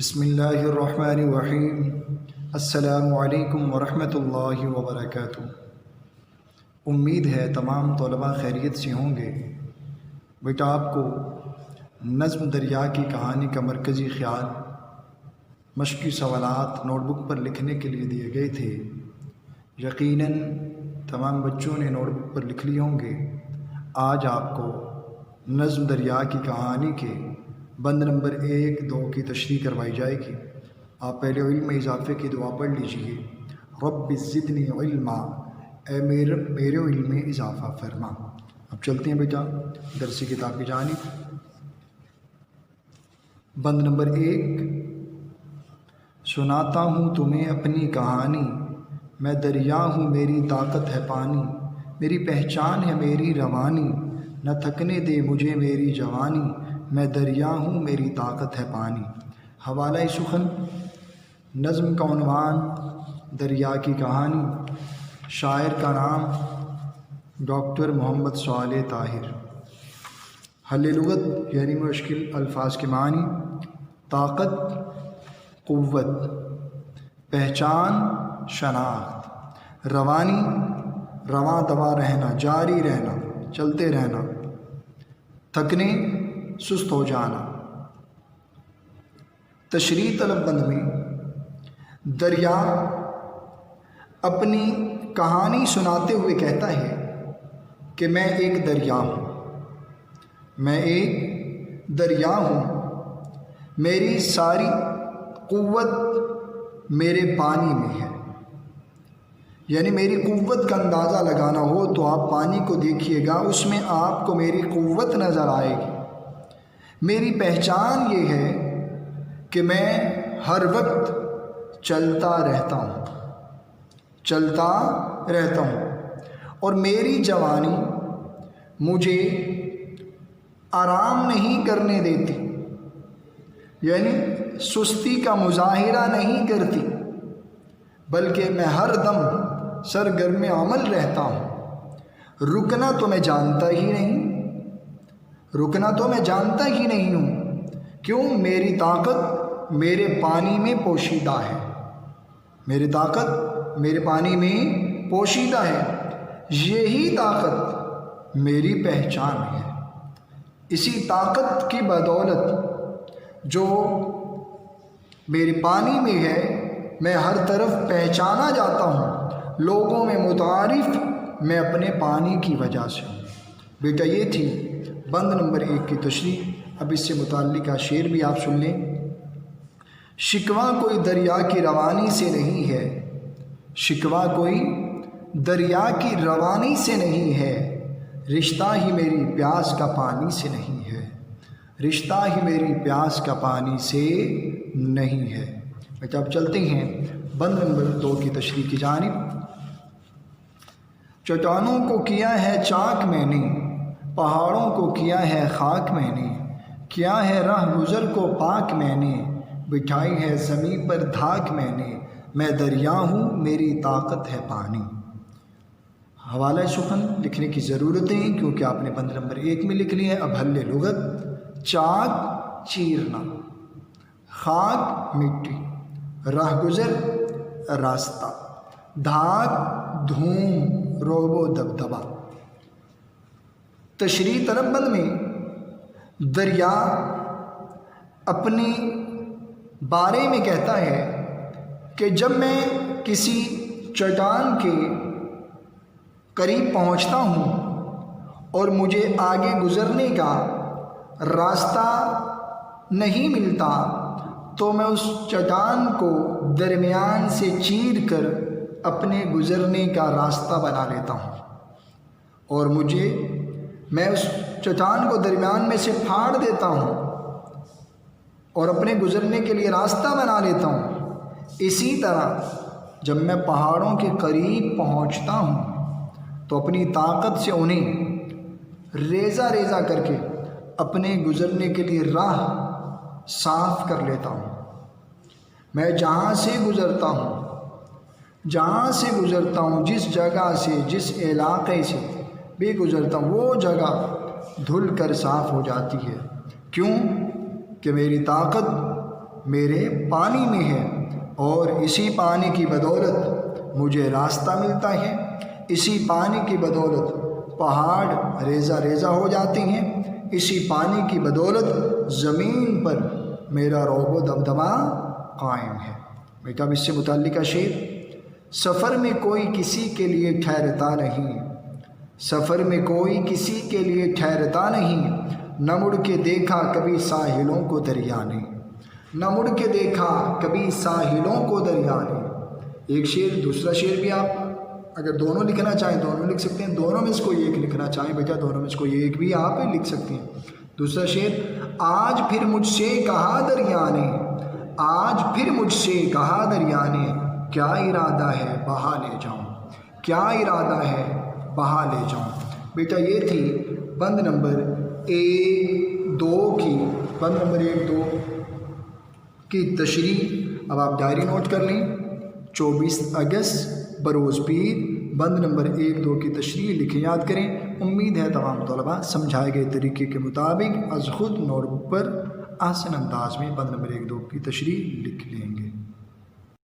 بسم اللہ الرحمن الرحیم۔ السلام علیکم ورحمۃ اللہ وبرکاتہ۔ امید ہے تمام طلباء خیریت سے ہوں گے۔ بیٹا آپ کو نظم دریا کی کہانی کا مرکزی خیال مشقی سوالات نوٹ بک پر لکھنے کے لیے دیے گئے تھے۔ یقیناً تمام بچوں نے نوٹ بک پر لکھ لیے ہوں گے۔ آج آپ کو نظم دریا کی کہانی کے بند نمبر 1، 2 کی تشریح کروائی جائے گی۔ آپ پہلے علم میں اضافے کی دعا پڑھ لیجئے۔ رب زدنی علما، اے میرے علم میں اضافہ فرما۔ اب چلتے ہیں بیٹا درسی کتاب کی جانب۔ بند نمبر 1، سناتا ہوں تمہیں اپنی کہانی، میں دریا ہوں میری طاقت ہے پانی، میری پہچان ہے میری روانی، نہ تھکنے دے مجھے میری جوانی، میں دریا ہوں میری طاقت ہے پانی۔ حوالہ سخن، نظم کا عنوان دریا کی کہانی، شاعر کا نام ڈاکٹر محمد صالح طاہر۔ حل لغت یعنی مشکل الفاظ کے معنی: طاقت قوت، پہچان شناخت، روانی رواں دوا رہنا، جاری رہنا، چلتے رہنا، تھکنے سست ہو جانا۔ تشریح طلب بند میں دریا اپنی کہانی سناتے ہوئے کہتا ہے کہ میں ایک دریا ہوں، میں ایک دریا ہوں، میری ساری قوت میرے پانی میں ہے۔ یعنی میری قوت کا اندازہ لگانا ہو تو آپ پانی کو دیکھیے گا، اس میں آپ کو میری قوت نظر آئے گی۔ میری پہچان یہ ہے کہ میں ہر وقت چلتا رہتا ہوں اور میری جوانی مجھے آرام نہیں کرنے دیتی، یعنی سستی کا مظاہرہ نہیں کرتی، بلکہ میں ہر دم سرگرم عمل رہتا ہوں۔ رکنا تو میں جانتا ہی نہیں ہوں۔ کیوں؟ میری طاقت میرے پانی میں پوشیدہ ہے، میری طاقت میرے پانی میں پوشیدہ ہے۔ یہی طاقت میری پہچان ہے۔ اسی طاقت کی بدولت جو میرے پانی میں ہے، میں ہر طرف پہچانا جاتا ہوں، لوگوں میں متعارف میں اپنے پانی کی وجہ سے ہوں۔ بیٹا یہ تھی بند نمبر 1 کی تشریح۔ اب اس سے متعلقہ شعر بھی آپ سن لیں۔ شکوہ کوئی دریا کی روانی سے نہیں ہے، شکوہ کوئی دریا کی روانی سے نہیں ہے، رشتہ ہی میری پیاس کا پانی سے نہیں ہے، رشتہ ہی میری پیاس کا پانی سے نہیں ہے۔ بیٹا اب چلتے ہیں بند نمبر 2 کی تشریح کی جانب۔ چٹانوں کو کیا ہے چاک میں نے، پہاڑوں کو کیا ہے خاک میں نے، کیا ہے راہ گزر کو پاک میں نے، بٹھائی ہے زمیں پر دھاک میں دریا ہوں میری طاقت ہے پانی۔ حوالہ سخن لکھنے کی ضرورت ہے کیونکہ آپ نے بند نمبر 1 میں لکھ لیا ہے۔ اب حل لغت: چاک چیرنا، خاک مٹی، راہ گزر راستہ، دھاک دھوم روب و دبدبا۔ تشریح طلب بند میں دریا اپنی بارے میں کہتا ہے کہ جب میں کسی چٹان کے قریب پہنچتا ہوں اور مجھے آگے گزرنے کا راستہ نہیں ملتا تو میں اس چٹان کو درمیان سے چیر کر اپنے گزرنے کا راستہ بنا لیتا ہوں، اور میں اس چٹان کو درمیان میں سے پھاڑ دیتا ہوں اور اپنے گزرنے کے لیے راستہ بنا لیتا ہوں۔ اسی طرح جب میں پہاڑوں کے قریب پہنچتا ہوں تو اپنی طاقت سے انہیں ریزہ ریزہ کر کے اپنے گزرنے کے لیے راہ صاف کر لیتا ہوں۔ میں جہاں سے گزرتا ہوں، جس جگہ سے، جس علاقے سے بھی گزرتا ہوں، وہ جگہ دھل کر صاف ہو جاتی ہے۔ کیوں؟ کہ میری طاقت میرے پانی میں ہے اور اسی پانی کی بدولت مجھے راستہ ملتا ہے، اسی پانی کی بدولت پہاڑ ریزہ ریزہ ہو جاتے ہیں، اسی پانی کی بدولت زمین پر میرا رعب و دبدبہ قائم ہے۔ بیٹا اب اس سے متعلقہ شعر، سفر میں کوئی کسی کے لیے ٹھہرتا نہیں، سفر میں کوئی کسی کے لیے ٹھہرتا نہیں، نہ مڑ کے دیکھا کبھی ساحلوں کو دریا نے، نہ مڑ کے دیکھا کبھی ساحلوں کو دریا نے۔ ایک شعر، دوسرا شعر بھی آپ اگر دونوں لکھنا چاہیں دونوں لکھ سکتے ہیں، دونوں میں سے کوئی ایک لکھنا چاہیں بیٹا دونوں میں سے کوئی ایک بھی آپ لکھ سکتے ہیں۔ دوسرا شعر، آج پھر مجھ سے کہا دریا نے، آج پھر مجھ سے کہا دریا نے، کیا ارادہ ہے بہا لے جاؤں، کیا ارادہ ہے بہا لے جاؤں۔ بیٹا یہ تھی بند نمبر 1-2 کی، بند نمبر 1-2 کی تشریح۔ اب آپ ڈائری نوٹ کر لیں، 24 اگست بروز پیر بند نمبر 1-2 کی تشریح لکھیں، یاد کریں۔ امید ہے تمام طلباء سمجھائے گئے طریقے کے مطابق از خود نوٹ بک پر آسان انداز میں بند نمبر 1-2 کی تشریح لکھ لیں گے۔